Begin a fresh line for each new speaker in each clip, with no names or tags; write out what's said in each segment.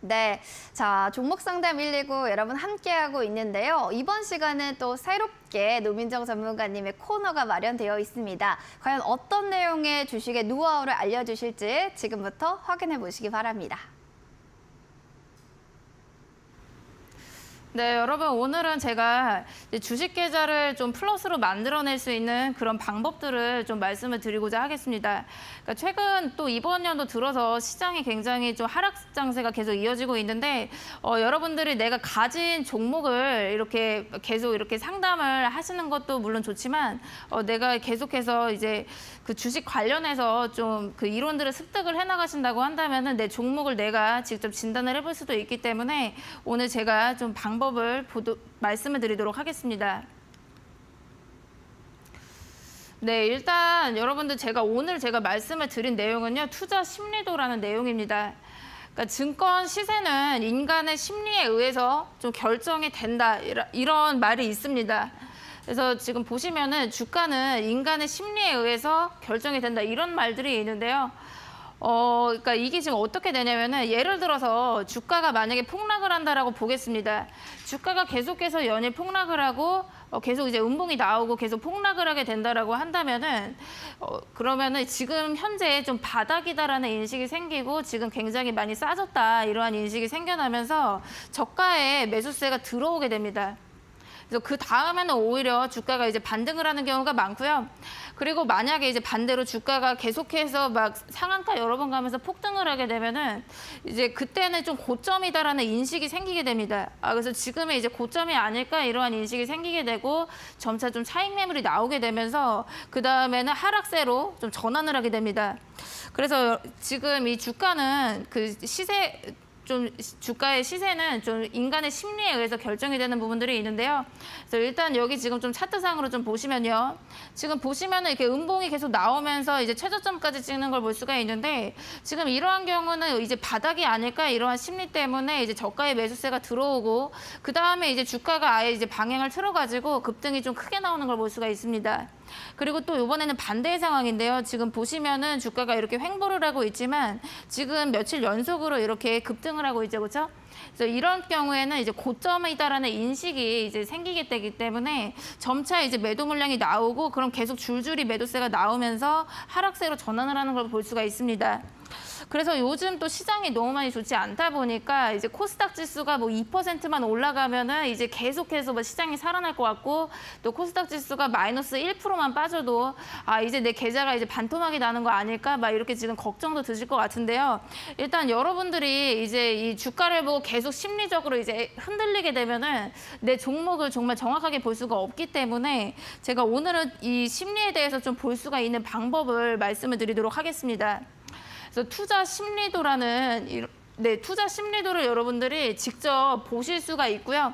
네, 자, 종목 상담 119 여러분 함께하고 있는데요. 이번 시간은 또 새롭게 노민정 전문가님의 코너가 마련되어 있습니다. 과연 어떤 내용의 주식의 노하우를 알려주실지 지금부터 확인해 보시기 바랍니다.
네, 여러분 오늘은 제가 주식 계좌를 좀 플러스로 만들어낼 수 있는 그런 방법들을 좀 말씀을 드리고자 하겠습니다. 그러니까 최근 또 이번 연도 들어서 시장이 굉장히 좀 하락 장세가 계속 이어지고 있는데 여러분들이 내가 가진 종목을 이렇게 계속 이렇게 상담을 하시는 것도 물론 좋지만 내가 계속해서 이제 그 주식 관련해서 좀 그 이론들을 습득을 해나가신다고 한다면은 내 종목을 내가 직접 진단을 해볼 수도 있기 때문에 오늘 제가 좀 방법을 말씀을 드리도록 하겠습니다. 네, 일단 여러분들 오늘 제가 말씀을 드린 내용은요, 투자 심리도라는 내용입니다. 그러니까 증권 시세는 인간의 심리에 의해서 좀 결정이 된다, 이런 말이 있습니다. 그래서 지금 보시면은 주가는 인간의 심리에 의해서 결정이 된다, 이런 말들이 있는데요. 그러니까 이게 지금 어떻게 되냐면은 예를 들어서 주가가 만약에 폭락을 한다라고 보겠습니다. 주가가 계속해서 연일 폭락을 하고 계속 이제 음봉이 나오고 계속 폭락을 하게 된다라고 한다면은 그러면은 지금 현재 좀 바닥이다라는 인식이 생기고 지금 굉장히 많이 싸졌다, 이러한 인식이 생겨나면서 저가에 매수세가 들어오게 됩니다. 그래서 그 다음에는 오히려 주가가 이제 반등을 하는 경우가 많고요. 그리고 만약에 이제 반대로 주가가 계속해서 막 상한가 여러 번 가면서 폭등을 하게 되면은 이제 그때는 좀 고점이다라는 인식이 생기게 됩니다. 그래서 지금의 이제 고점이 아닐까, 이러한 인식이 생기게 되고 점차 좀 차익 매물이 나오게 되면서 그 다음에는 하락세로 좀 전환을 하게 됩니다. 그래서 지금 이 주가는 주가의 시세는 좀 인간의 심리에 의해서 결정이 되는 부분들이 있는데요. 그래서 일단 여기 지금 좀 차트상으로 좀 보시면요. 지금 보시면은 이렇게 음봉이 계속 나오면서 이제 최저점까지 찍는 걸 볼 수가 있는데 지금 이러한 경우는 이제 바닥이 아닐까, 이러한 심리 때문에 이제 저가의 매수세가 들어오고 그 다음에 이제 주가가 아예 이제 방향을 틀어가지고 급등이 좀 크게 나오는 걸 볼 수가 있습니다. 그리고 또 이번에는 반대의 상황인데요. 지금 보시면은 주가가 이렇게 횡보를 하고 있지만 지금 며칠 연속으로 이렇게 급등을 하고 있죠, 그렇죠? 그래서 이런 경우에는 이제 고점이다라는 인식이 이제 생기게 되기 때문에 점차 이제 매도 물량이 나오고 그럼 계속 줄줄이 매도세가 나오면서 하락세로 전환을 하는 걸 볼 수가 있습니다. 그래서 요즘 또 시장이 너무 많이 좋지 않다 보니까 이제 코스닥 지수가 뭐 2%만 올라가면은 이제 계속해서 뭐 시장이 살아날 것 같고 또 코스닥 지수가 마이너스 1%만 빠져도 이제 내 계좌가 이제 반토막이 나는 거 아닐까, 막 이렇게 지금 걱정도 드실 것 같은데요. 일단 여러분들이 이제 이 주가를 보고 계속 심리적으로 이제 흔들리게 되면은 내 종목을 정말 정확하게 볼 수가 없기 때문에 제가 오늘은 이 심리에 대해서 좀 볼 수가 있는 방법을 말씀을 드리도록 하겠습니다. 그래서 투자 심리도를 여러분들이 직접 보실 수가 있고요.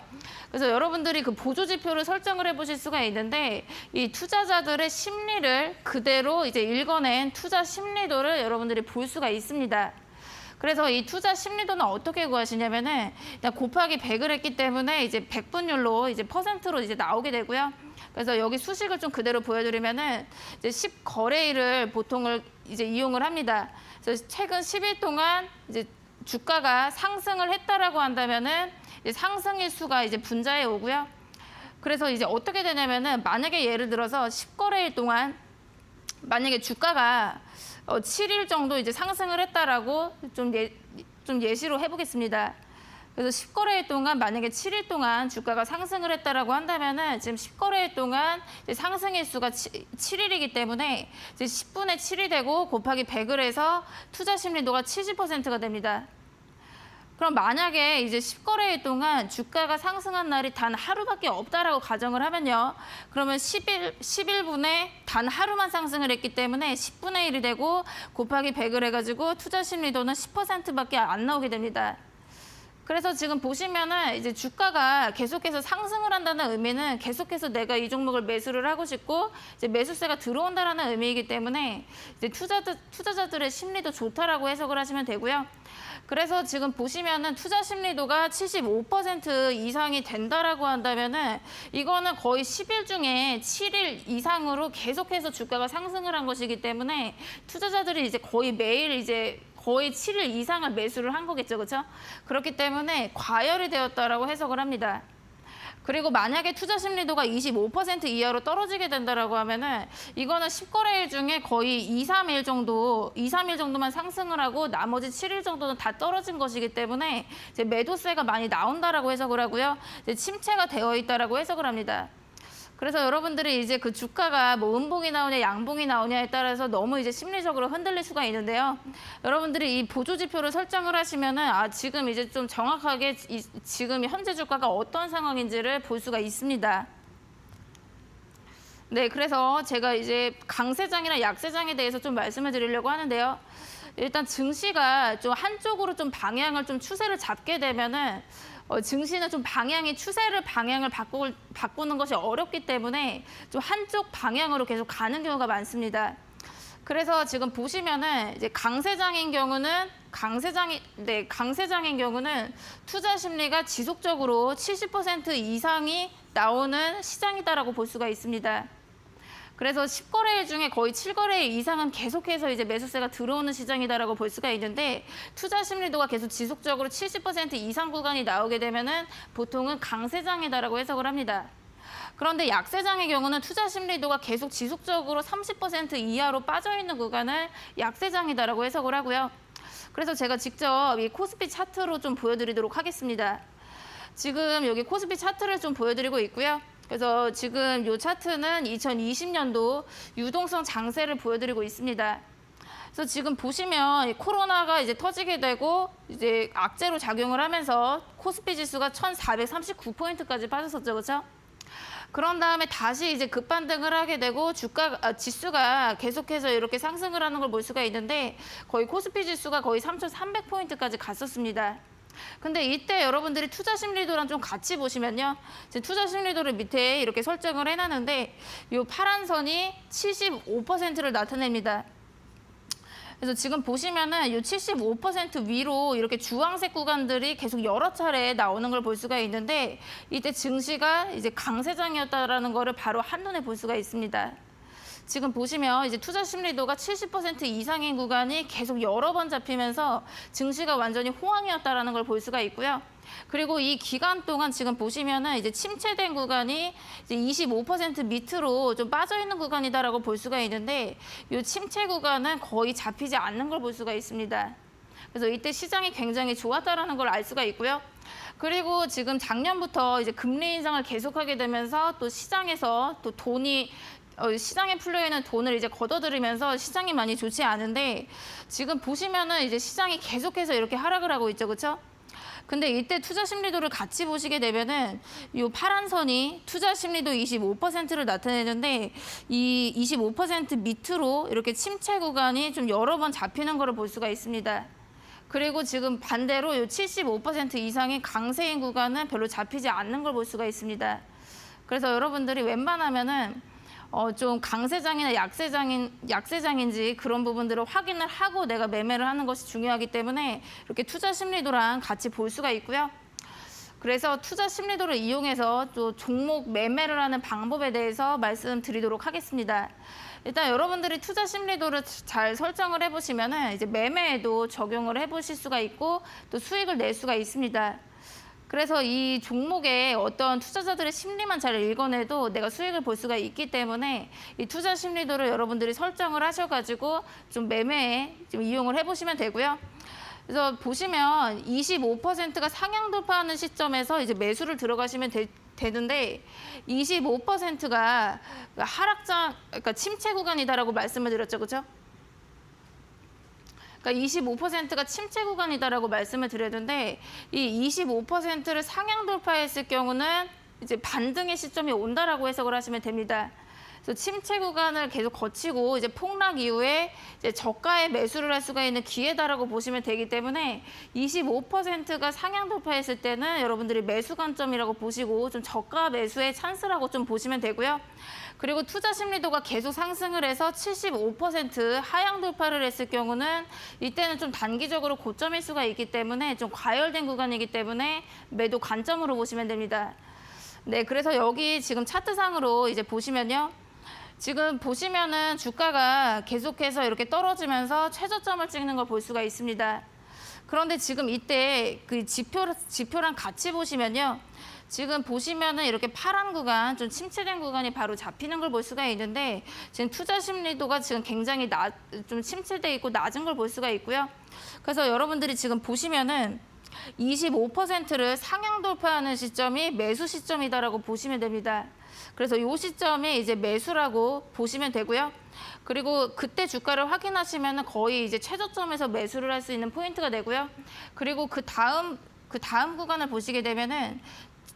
그래서 여러분들이 그 보조지표를 설정을 해보실 수가 있는데 이 투자자들의 심리를 그대로 이제 읽어낸 투자 심리도를 여러분들이 볼 수가 있습니다. 그래서 이 투자 심리도는 어떻게 구하시냐면은 그냥 곱하기 100을 했기 때문에 이제 100분율로 이제 퍼센트로 이제 나오게 되고요. 그래서 여기 수식을 좀 그대로 보여드리면은 이제 10거래일을 보통을 이제 이용을 합니다. 그래서 최근 10일 동안 이제 주가가 상승을 했다라고 한다면은 이제 상승일 수가 이제 분자에 오고요. 그래서 이제 어떻게 되냐면은 만약에 예를 들어서 10거래일 동안 만약에 주가가 7일 정도 이제 상승을 했다라고 좀 예시로 해보겠습니다. 그래서 10거래일 동안 만약에 7일 동안 주가가 상승을 했다라고 한다면은 지금 10거래일 동안 이제 상승일 수가 7일이기 때문에 이제 10분의 7이 되고 곱하기 100을 해서 투자 심리도가 70%가 됩니다. 그럼 만약에 이제 10거래일 동안 주가가 상승한 날이 단 하루밖에 없다라고 가정을 하면요. 그러면 11분에 단 하루만 상승을 했기 때문에 10분의 1이 되고 곱하기 100을 해가지고 투자 심리도는 10%밖에 안 나오게 됩니다. 그래서 지금 보시면은 이제 주가가 계속해서 상승을 한다는 의미는 계속해서 내가 이 종목을 매수를 하고 싶고 이제 매수세가 들어온다라는 의미이기 때문에 이제 투자자들의 심리도 좋다라고 해석을 하시면 되고요. 그래서 지금 보시면은 투자 심리도가 75% 이상이 된다라고 한다면은 이거는 거의 10일 중에 7일 이상으로 계속해서 주가가 상승을 한 것이기 때문에 투자자들이 이제 거의 매일 이제 거의 7일 이상을 매수를 한 거겠죠, 그렇죠? 그렇기 때문에 과열이 되었다라고 해석을 합니다. 그리고 만약에 투자 심리도가 25% 이하로 떨어지게 된다라고 하면은 이거는 10거래일 중에 거의 2, 3일 정도만 상승을 하고 나머지 7일 정도는 다 떨어진 것이기 때문에 이제 매도세가 많이 나온다라고 해석을 하고요. 이제 침체가 되어 있다라고 해석을 합니다. 그래서 여러분들이 이제 그 주가가 뭐 음봉이 나오냐 양봉이 나오냐에 따라서 너무 이제 심리적으로 흔들릴 수가 있는데요. 여러분들이 이 보조 지표를 설정을 하시면은 지금 이제 좀 정확하게 지금 현재 주가가 어떤 상황인지를 볼 수가 있습니다. 네, 그래서 제가 이제 강세장이나 약세장에 대해서 좀 말씀을 드리려고 하는데요. 일단 증시가 좀 한쪽으로 좀 방향을 좀 추세를 잡게 되면은 증시는 좀 방향을 바꾸는 것이 어렵기 때문에 좀 한쪽 방향으로 계속 가는 경우가 많습니다. 그래서 지금 보시면은 이제 강세장인 경우는 투자 심리가 지속적으로 70% 이상이 나오는 시장이다라고 볼 수가 있습니다. 그래서 10거래일 중에 거의 7거래일 이상은 계속해서 이제 매수세가 들어오는 시장이다라고 볼 수가 있는데 투자 심리도가 계속 지속적으로 70% 이상 구간이 나오게 되면은 보통은 강세장이다라고 해석을 합니다. 그런데 약세장의 경우는 투자 심리도가 계속 지속적으로 30% 이하로 빠져 있는 구간을 약세장이다라고 해석을 하고요. 그래서 제가 직접 이 코스피 차트로 좀 보여드리도록 하겠습니다. 지금 여기 코스피 차트를 좀 보여드리고 있고요. 그래서 지금 이 차트는 2020년도 유동성 장세를 보여드리고 있습니다. 그래서 지금 보시면 코로나가 이제 터지게 되고 이제 악재로 작용을 하면서 코스피 지수가 1,439포인트까지 빠졌었죠, 그렇죠? 그런 다음에 다시 이제 급반등을 하게 되고 지수가 계속해서 이렇게 상승을 하는 걸 볼 수가 있는데 거의 코스피 지수가 거의 3,300포인트까지 갔었습니다. 근데 이때 여러분들이 투자 심리도랑 좀 같이 보시면요. 투자 심리도를 밑에 이렇게 설정을 해놨는데 이 파란 선이 75%를 나타냅니다. 그래서 지금 보시면은 이 75% 위로 이렇게 주황색 구간들이 계속 여러 차례 나오는 걸 볼 수가 있는데 이때 증시가 이제 강세장이었다라는 거를 바로 한눈에 볼 수가 있습니다. 지금 보시면 이제 투자 심리도가 70% 이상인 구간이 계속 여러 번 잡히면서 증시가 완전히 호황이었다라는 걸 볼 수가 있고요. 그리고 이 기간 동안 지금 보시면은 이제 침체된 구간이 이제 25% 밑으로 좀 빠져 있는 구간이다라고 볼 수가 있는데 이 침체 구간은 거의 잡히지 않는 걸 볼 수가 있습니다. 그래서 이때 시장이 굉장히 좋았다라는 걸 알 수가 있고요. 그리고 지금 작년부터 이제 금리 인상을 계속하게 되면서 또 시장에서 또 시장에 풀려 있는 돈을 이제 걷어들이면서 시장이 많이 좋지 않은데 지금 보시면은 이제 시장이 계속해서 이렇게 하락을 하고 있죠, 그렇죠? 근데 이때 투자 심리도를 같이 보시게 되면은 이 파란 선이 투자 심리도 25%를 나타내는데 이 25% 밑으로 이렇게 침체 구간이 좀 여러 번 잡히는 거를 볼 수가 있습니다. 그리고 지금 반대로 이 75% 이상의 강세인 구간은 별로 잡히지 않는 걸 볼 수가 있습니다. 그래서 여러분들이 웬만하면은 좀 강세장이나 약세장인지 그런 부분들을 확인을 하고 내가 매매를 하는 것이 중요하기 때문에 이렇게 투자 심리도랑 같이 볼 수가 있고요. 그래서 투자 심리도를 이용해서 또 종목 매매를 하는 방법에 대해서 말씀드리도록 하겠습니다. 일단 여러분들이 투자 심리도를 잘 설정을 해보시면은 이제 매매에도 적용을 해보실 수가 있고 또 수익을 낼 수가 있습니다. 그래서 이 종목의 어떤 투자자들의 심리만 잘 읽어내도 내가 수익을 볼 수가 있기 때문에 이 투자 심리도를 여러분들이 설정을 하셔가지고 좀 매매에 좀 이용을 해보시면 되고요. 그래서 보시면 25%가 상향 돌파하는 시점에서 이제 매수를 들어가시면 되는데 25%가 그러니까 침체 구간이다라고 말씀을 드렸죠, 그렇죠? 그러니까 25%가 침체 구간이다라고 말씀을 드렸는데 이 25%를 상향 돌파했을 경우는 이제 반등의 시점이 온다라고 해석을 하시면 됩니다. 그래서 침체 구간을 계속 거치고 이제 폭락 이후에 이제 저가에 매수를 할 수가 있는 기회다라고 보시면 되기 때문에 25%가 상향 돌파했을 때는 여러분들이 매수 관점이라고 보시고 좀 저가 매수의 찬스라고 좀 보시면 되고요. 그리고 투자 심리도가 계속 상승을 해서 75% 하향 돌파를 했을 경우는 이때는 좀 단기적으로 고점일 수가 있기 때문에 좀 과열된 구간이기 때문에 매도 관점으로 보시면 됩니다. 네, 그래서 여기 지금 차트상으로 이제 보시면요. 지금 보시면은 주가가 계속해서 이렇게 떨어지면서 최저점을 찍는 걸 볼 수가 있습니다. 그런데 지금 이때 그 지표랑 같이 보시면요. 지금 보시면은 이렇게 파란 구간, 좀 침체된 구간이 바로 잡히는 걸 볼 수가 있는데 지금 투자 심리도가 지금 굉장히 좀 침체돼 있고 낮은 걸 볼 수가 있고요. 그래서 여러분들이 지금 보시면은 25%를 상향 돌파하는 시점이 매수 시점이다라고 보시면 됩니다. 그래서 이 시점이 이제 매수라고 보시면 되고요. 그리고 그때 주가를 확인하시면 거의 이제 최저점에서 매수를 할 수 있는 포인트가 되고요. 그리고 그 다음 구간을 보시게 되면은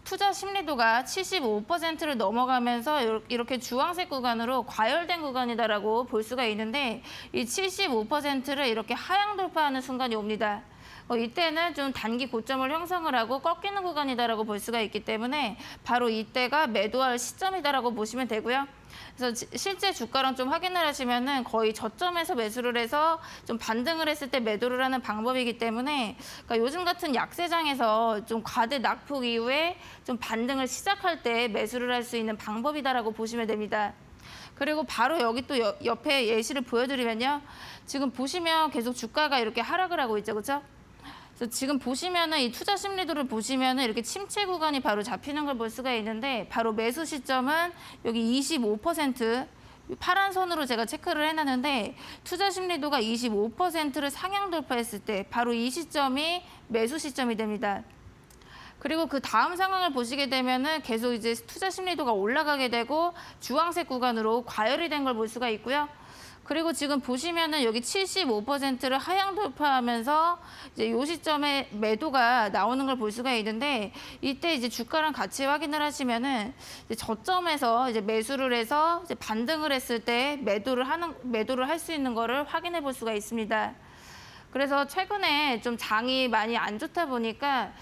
투자 심리도가 75%를 넘어가면서 이렇게 주황색 구간으로 과열된 구간이다라고 볼 수가 있는데 이 75%를 이렇게 하향 돌파하는 순간이 옵니다. 이때는 좀 단기 고점을 형성을 하고 꺾이는 구간이다라고 볼 수가 있기 때문에 바로 이때가 매도할 시점이다라고 보시면 되고요. 그래서 실제 주가랑 좀 확인을 하시면은 거의 저점에서 매수를 해서 좀 반등을 했을 때 매도를 하는 방법이기 때문에 그러니까 요즘 같은 약세장에서 좀 과대 낙폭 이후에 좀 반등을 시작할 때 매수를 할 수 있는 방법이다라고 보시면 됩니다. 그리고 바로 여기 또 옆에 예시를 보여드리면요. 지금 보시면 계속 주가가 이렇게 하락을 하고 있죠, 그렇죠? 그래서 지금 보시면은 이 투자 심리도를 보시면은 이렇게 침체 구간이 바로 잡히는 걸 볼 수가 있는데 바로 매수 시점은 여기 25% 파란 선으로 제가 체크를 해놨는데 투자 심리도가 25%를 상향 돌파했을 때 바로 이 시점이 매수 시점이 됩니다. 그리고 그 다음 상황을 보시게 되면은 계속 이제 투자 심리도가 올라가게 되고 주황색 구간으로 과열이 된 걸 볼 수가 있고요. 그리고 지금 보시면은 여기 75%를 하향 돌파하면서 이제 요 시점에 매도가 나오는 걸 볼 수가 있는데 이때 이제 주가랑 같이 확인을 하시면은 이제 저점에서 이제 매수를 해서 이제 반등을 했을 때 매도를 할 수 있는 거를 확인해 볼 수가 있습니다. 그래서 최근에 좀 장이 많이 안 좋다 보니까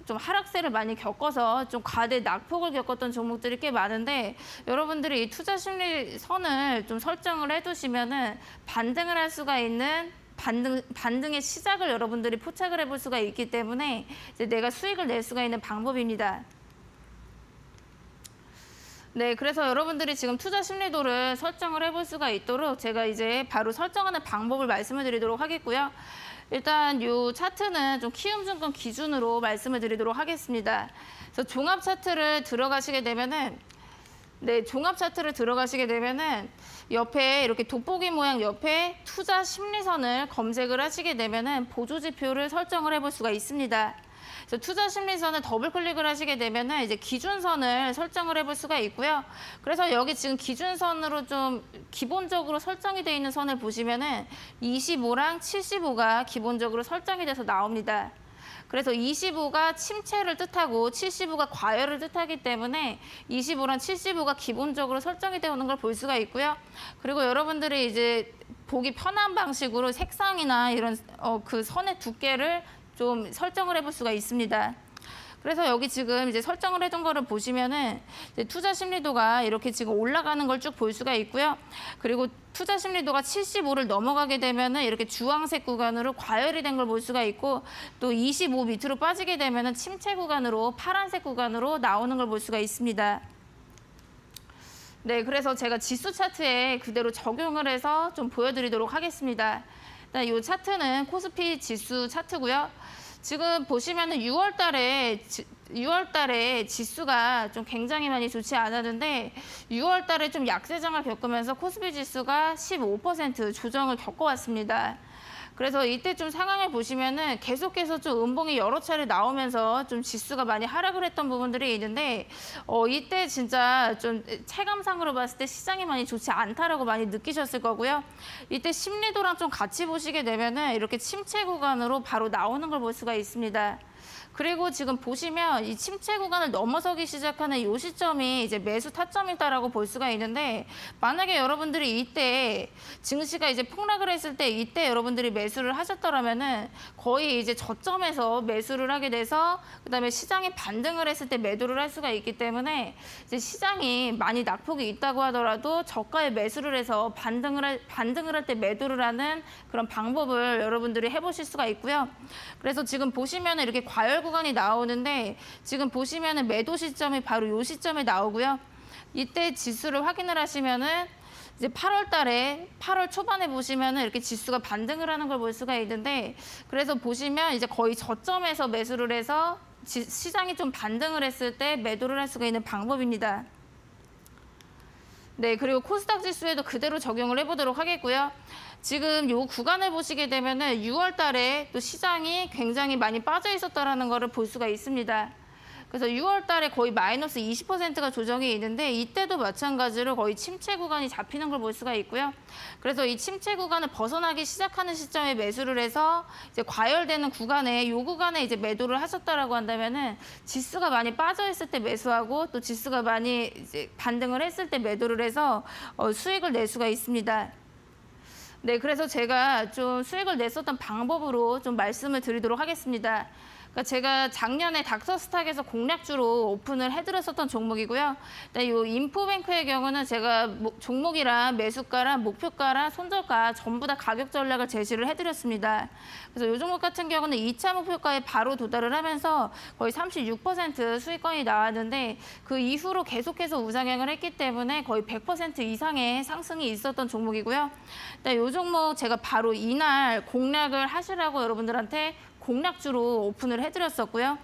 좀 하락세를 많이 겪어서 좀 과대 낙폭을 겪었던 종목들이 꽤 많은데 여러분들이 이 투자 심리 선을 좀 설정을 해두시면은 반등을 할 수가 있는 반등의 시작을 여러분들이 포착을 해볼 수가 있기 때문에 이제 내가 수익을 낼 수가 있는 방법입니다. 네, 그래서 여러분들이 지금 투자 심리도를 설정을 해볼 수가 있도록 제가 이제 바로 설정하는 방법을 말씀을 드리도록 하겠고요. 일단 이 차트는 좀 키움증권 기준으로 말씀을 드리도록 하겠습니다. 그래서 종합 차트를 들어가시게 되면은 옆에 이렇게 돋보기 모양 옆에 투자 심리선을 검색을 하시게 되면은 보조 지표를 설정을 해볼 수가 있습니다. 그래서 투자 심리선을 더블 클릭을 하시게 되면은 이제 기준선을 설정을 해볼 수가 있고요. 그래서 여기 지금 기준선으로 좀 기본적으로 설정이 되어 있는 선을 보시면은 25랑 75가 기본적으로 설정이 돼서 나옵니다. 그래서 25가 침체를 뜻하고 75가 과열을 뜻하기 때문에 25랑 75가 기본적으로 설정이 되어 있는 걸 볼 수가 있고요. 그리고 여러분들이 이제 보기 편한 방식으로 색상이나 이런 그 선의 두께를 좀 설정을 해볼 수가 있습니다. 그래서 여기 지금 이제 설정을 해둔 거를 보시면은 이제 투자 심리도가 이렇게 지금 올라가는 걸 쭉 볼 수가 있고요. 그리고 투자 심리도가 75를 넘어가게 되면은 이렇게 주황색 구간으로 과열이 된 걸 볼 수가 있고 또 25 밑으로 빠지게 되면은 침체 구간으로 파란색 구간으로 나오는 걸 볼 수가 있습니다. 네, 그래서 제가 지수 차트에 그대로 적용을 해서 좀 보여드리도록 하겠습니다. 일단 이 차트는 코스피 지수 차트고요. 지금 보시면은 6월 달에 지수가 좀 굉장히 많이 좋지 않았는데 6월 달에 좀 약세장을 겪으면서 코스피 지수가 15% 조정을 겪어왔습니다. 그래서 이때 좀 상황을 보시면은 계속해서 좀 음봉이 여러 차례 나오면서 좀 지수가 많이 하락을 했던 부분들이 있는데 이때 진짜 좀 체감상으로 봤을 때 시장이 많이 좋지 않다라고 많이 느끼셨을 거고요. 이때 심리도랑 좀 같이 보시게 되면은 이렇게 침체 구간으로 바로 나오는 걸 볼 수가 있습니다. 그리고 지금 보시면 이 침체 구간을 넘어서기 시작하는 이 시점이 이제 매수 타점이다라고 볼 수가 있는데 만약에 여러분들이 이때 증시가 이제 폭락을 했을 때 이때 여러분들이 매수를 하셨더라면은 거의 이제 저점에서 매수를 하게 돼서 그다음에 시장이 반등을 했을 때 매도를 할 수가 있기 때문에 이제 시장이 많이 낙폭이 있다고 하더라도 저가에 매수를 해서 반등을 할 때 매도를 하는 그런 방법을 여러분들이 해보실 수가 있고요. 그래서 지금 보시면은 이렇게 과열 구간이 나오는데 지금 보시면은 매도 시점이 바로 이 시점에 나오고요. 이때 지수를 확인을 하시면은 이제 8월 초반에 보시면은 이렇게 지수가 반등을 하는 걸 볼 수가 있는데, 그래서 보시면 이제 거의 저점에서 매수를 해서 시장이 좀 반등을 했을 때 매도를 할 수가 있는 방법입니다. 네, 그리고 코스닥 지수에도 그대로 적용을 해보도록 하겠고요. 지금 요 구간을 보시게 되면은 6월 달에 또 시장이 굉장히 많이 빠져 있었다라는 거를 볼 수가 있습니다. 그래서 6월 달에 거의 마이너스 20%가 조정이 있는데, 이때도 마찬가지로 거의 침체 구간이 잡히는 걸 볼 수가 있고요. 그래서 이 침체 구간을 벗어나기 시작하는 시점에 매수를 해서 이제 과열되는 구간에, 요 구간에 이제 매도를 하셨다라고 한다면은 지수가 많이 빠져 있을 때 매수하고, 또 지수가 많이 이제 반등을 했을 때 매도를 해서 수익을 낼 수가 있습니다. 네, 그래서 제가 좀 수익을 냈었던 방법으로 좀 말씀을 드리도록 하겠습니다. 그러니까 제가 작년에 닥터스탁에서 공략주로 오픈을 해드렸었던 종목이고요. 이 인포뱅크의 경우는 제가 종목이랑 매수가랑 목표가랑 손절가 전부 다 가격 전략을 제시를 해드렸습니다. 그래서 이 종목 같은 경우는 2차 목표가에 바로 도달을 하면서 거의 36% 수익권이 나왔는데, 그 이후로 계속해서 우상향을 했기 때문에 거의 100% 이상의 상승이 있었던 종목이고요. 이 종목 제가 바로 이날 공략을 하시라고 여러분들한테 공략주로 오픈을 해드렸었고요.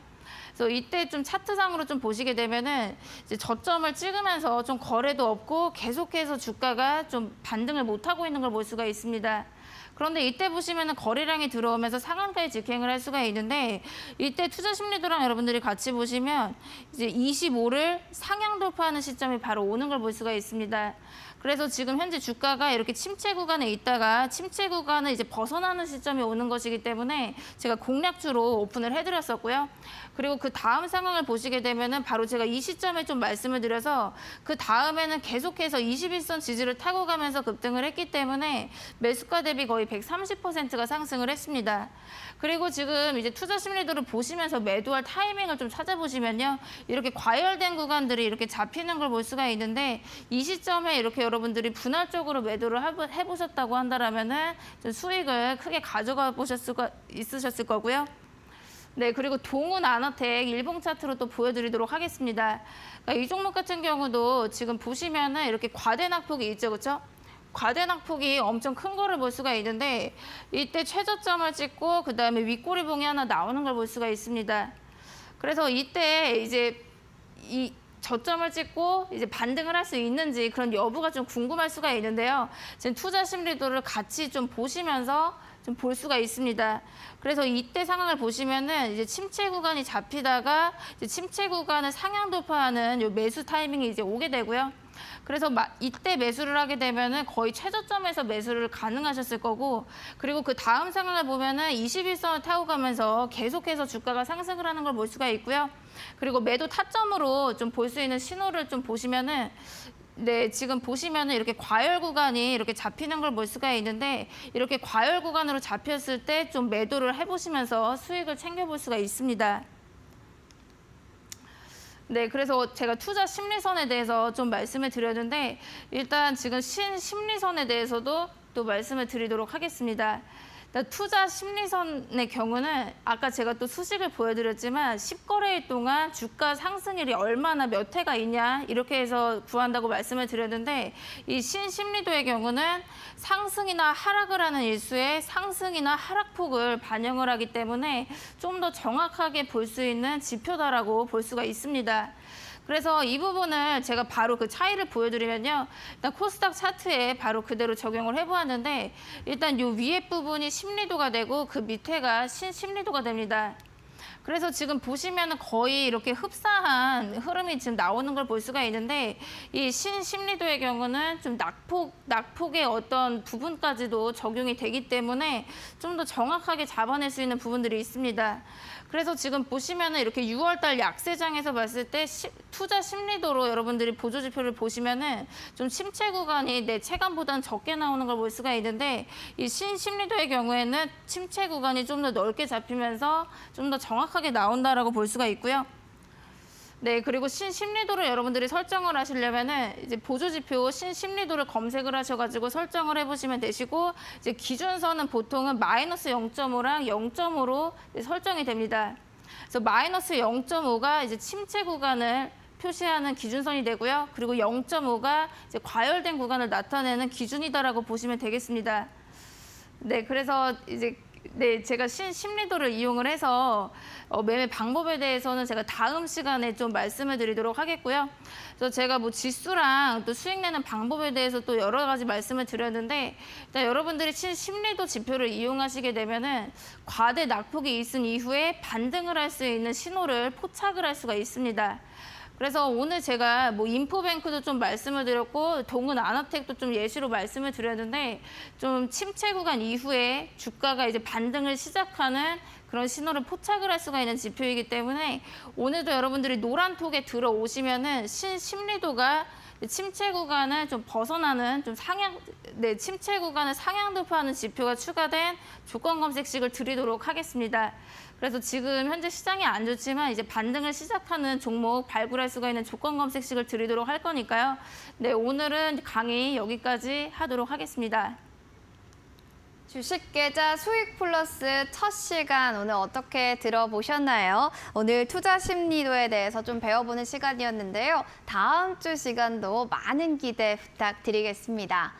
그래서 이때 좀 차트상으로 좀 보시게 되면은 이제 저점을 찍으면서 좀 거래도 없고 계속해서 주가가 좀 반등을 못하고 있는 걸 볼 수가 있습니다. 그런데 이때 보시면은 거래량이 들어오면서 상한가에 직행을 할 수가 있는데, 이때 투자 심리도랑 여러분들이 같이 보시면 이제 25를 상향 돌파하는 시점이 바로 오는 걸 볼 수가 있습니다. 그래서 지금 현재 주가가 이렇게 침체 구간에 있다가 침체 구간을 이제 벗어나는 시점이 오는 것이기 때문에 제가 공략주로 오픈을 해드렸었고요. 그리고 그 다음 상황을 보시게 되면은 바로 제가 이 시점에 좀 말씀을 드려서, 그 다음에는 계속해서 21선 지지를 타고 가면서 급등을 했기 때문에 매수가 대비 거의 130%가 상승을 했습니다. 그리고 지금 이제 투자 심리도를 보시면서 매도할 타이밍을 좀 찾아보시면요, 이렇게 과열된 구간들이 이렇게 잡히는 걸 볼 수가 있는데, 이 시점에 이렇게 여러분들이 분할적으로 매도를 해보셨다고 한다라면은 좀 수익을 크게 가져가 보셨을 거 있으셨을 거고요. 네, 그리고 동훈 아너텍 일봉 차트로 또 보여드리도록 하겠습니다. 그러니까 이 종목 같은 경우도 지금 보시면은 이렇게 과대 낙폭이 있죠, 그렇죠? 과대 낙폭이 엄청 큰 거를 볼 수가 있는데, 이때 최저점을 찍고 그 다음에 윗꼬리봉이 하나 나오는 걸 볼 수가 있습니다. 그래서 이때 이제 이 저점을 찍고 이제 반등을 할 수 있는지 그런 여부가 좀 궁금할 수가 있는데요. 지금 투자 심리도를 같이 좀 보시면서 좀 볼 수가 있습니다. 그래서 이때 상황을 보시면은 이제 침체 구간이 잡히다가 이제 침체 구간을 상향 돌파하는 요 매수 타이밍이 이제 오게 되고요. 그래서 이때 매수를 하게 되면은 거의 최저점에서 매수를 가능하셨을 거고, 그리고 그 다음 상황을 보면은 21선을 타고 가면서 계속해서 주가가 상승을 하는 걸 볼 수가 있고요. 그리고 매도 타점으로 좀 볼 수 있는 신호를 좀 보시면은, 네, 지금 보시면은 이렇게 과열 구간이 이렇게 잡히는 걸 볼 수가 있는데, 이렇게 과열 구간으로 잡혔을 때 좀 매도를 해보시면서 수익을 챙겨볼 수가 있습니다. 네, 그래서 제가 투자 심리선에 대해서 좀 말씀을 드렸는데, 일단 지금 심리선에 대해서도 또 말씀을 드리도록 하겠습니다. 투자 심리선의 경우는 아까 제가 또 수식을 보여드렸지만 10거래일 동안 주가 상승률이 얼마나 몇 회가 있냐 이렇게 해서 구한다고 말씀을 드렸는데, 이 신심리도의 경우는 상승이나 하락을 하는 일수의 상승이나 하락폭을 반영을 하기 때문에 좀 더 정확하게 볼 수 있는 지표다라고 볼 수가 있습니다. 그래서 이 부분을 제가 바로 그 차이를 보여드리면요. 일단 코스닥 차트에 바로 그대로 적용을 해보았는데, 일단 요 위에 부분이 심리도가 되고 그 밑에가 신심리도가 됩니다. 그래서 지금 보시면 거의 이렇게 흡사한 흐름이 지금 나오는 걸 볼 수가 있는데, 이 신심리도의 경우는 좀 낙폭의 어떤 부분까지도 적용이 되기 때문에 좀 더 정확하게 잡아낼 수 있는 부분들이 있습니다. 그래서 지금 보시면은 이렇게 6월달 약세장에서 봤을 때 투자 심리도로 여러분들이 보조지표를 보시면은 좀 침체 구간이 내 체감보다는 적게 나오는 걸 볼 수가 있는데, 이 신심리도의 경우에는 침체 구간이 좀 더 넓게 잡히면서 좀 더 정확하게 나온다라고 볼 수가 있고요. 네, 그리고 신심리도를 여러분들이 설정을 하시려면은 이제 보조지표 신심리도를 검색을 하셔가지고 설정을 해보시면 되시고, 이제 기준선은 보통은 마이너스 0.5랑 0.5로 설정이 됩니다. 그래서 마이너스 0.5가 이제 침체 구간을 표시하는 기준선이 되고요. 그리고 0.5가 이제 과열된 구간을 나타내는 기준이다라고 보시면 되겠습니다. 네, 그래서 이제 제가 심리도를 이용을 해서 매매 방법에 대해서는 제가 다음 시간에 좀 말씀을 드리도록 하겠고요. 그래서 제가 뭐 지수랑 또 수익 내는 방법에 대해서 또 여러 가지 말씀을 드렸는데, 일단 여러분들이 심리도 지표를 이용하시게 되면은 과대 낙폭이 있은 이후에 반등을 할 수 있는 신호를 포착을 할 수가 있습니다. 그래서 오늘 제가 뭐 인포뱅크도 좀 말씀을 드렸고 동은 아나텍도 좀 예시로 말씀을 드렸는데, 좀 침체 구간 이후에 주가가 이제 반등을 시작하는 그런 신호를 포착을 할 수가 있는 지표이기 때문에 오늘도 여러분들이 노란 톡에 들어오시면은 심리도가 침체 구간을 좀 벗어나는 좀 침체 구간을 상향 돌파하는 지표가 추가된 조건 검색식을 드리도록 하겠습니다. 그래서 지금 현재 시장이 안 좋지만 이제 반등을 시작하는 종목 발굴할 수가 있는 조건 검색식을 드리도록 할 거니까요. 네, 오늘은 강의 여기까지 하도록 하겠습니다.
주식계좌 수익 플러스 첫 시간 오늘 어떻게 들어보셨나요? 오늘 투자 심리도에 대해서 좀 배워보는 시간이었는데요. 다음 주 시간도 많은 기대 부탁드리겠습니다.